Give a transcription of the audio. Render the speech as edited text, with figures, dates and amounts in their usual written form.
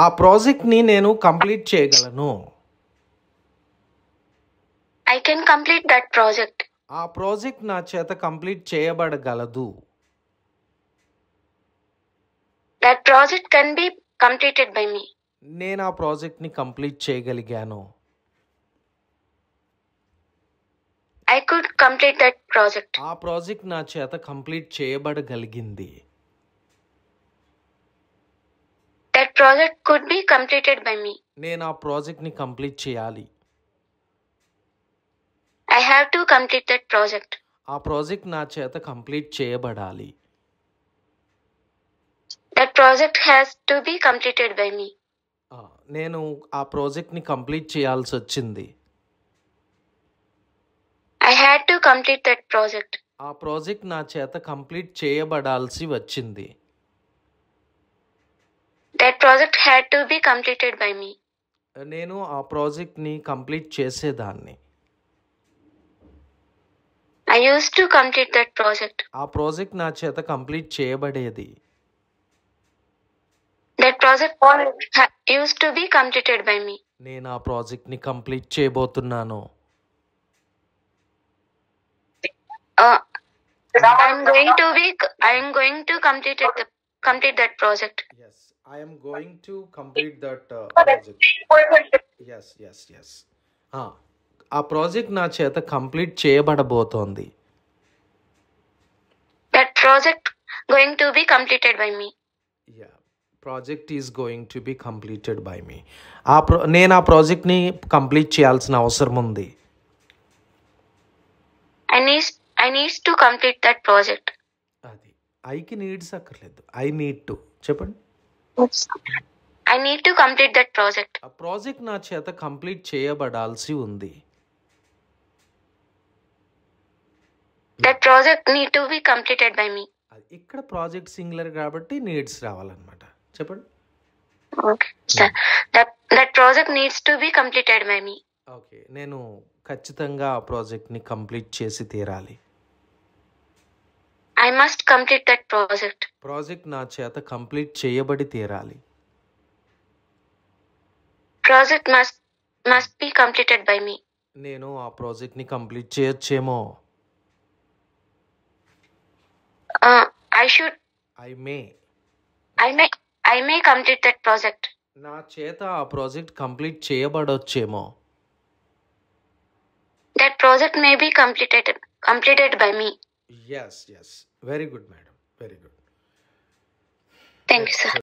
ఆ ప్రాజెక్ట్‌ని నేను కంప్లీట్ చేయగలను. I can complete that project. ఆ ప్రాజెక్ట్ నా చేత complete చేయబడగలదు. That project can be completed by me. నేను ఆ ప్రాజెక్ట్‌ని కంప్లీట్ చేయగలిగాను. I could complete that project. ఆ ప్రాజెక్ట్ నా చేత complete చేయబడగలిగింది. That project could be completed by me. నేను ఆ ప్రాజెక్ట్‌ని కంప్లీట్ చేయాలి. I have to complete that project. ఆ ప్రాజెక్ట్ నా చేత కంప్లీట్ చేయబడాలి. That project has to be completed by me. నేను ఆ ప్రాజెక్ట్‌ని కంప్లీట్ చేయాల్సొచ్చింది. I had to complete that project. ఆ ప్రాజెక్ట్ నా చేత కంప్లీట్ చేయబడాల్సి వచ్చింది. That project had to be completed by me. నేను ఆ ప్రాజెక్ట్‌ని కంప్లీట్ చేసేదాన్ని. I used to complete that project. ఆ ప్రాజెక్ట్ నా చేత complete చేయబడేది. That project used to be completed by me. నేను ఆ ప్రాజెక్ట్‌ని కంప్లీట్ చేయబోతున్నాను. I am going to complete that project. Yes, I am going to complete that project. Yes. ఆ ప్రాజెక్ట్ నా చేత complete చేయబడబోతోంది. That project going to be completed by me. Yeah, project is going to be completed by me. నేను ఆ ప్రాజెక్ట్‌ని complete చేయాల్సిన అవసరం ఉంది. I needs to complete that project. అది ఐకి నీడ్స్ అక్కర్లేదు. ఐ నీడ్ టు చెప్పండి. I need to complete that project. ఆ ప్రాజెక్ట్ నా చేత కంప్లీట్ చేయబడాల్సి ఉంది. That project need to be completed by me. ఇక్కడ ప్రాజెక్ట్ సింగులర్ కాబట్టి నీడ్స్ రావాలన్నమాట. చెప్పండి. Okay. That project needs to be completed by me. Okay, నేను ఖచ్చితంగా ఆ ప్రాజెక్ట్‌ని కంప్లీట్ చేసి తీరాలి. I must complete that project. Project నా చేత కంప్లీట్ చేయబడి తీరాలి. Project must be completed by me. నేను ఆ ప్రాజెక్ట్‌ని కంప్లీట్ చేయొచ్చేమో. I may complete that project. నా చేత ఆ ప్రాజెక్ట్ కంప్లీట్ చేయబడొచ్చేమో. That project may be completed by me. Yes. Very good, madam. Very good. Thank you, sir.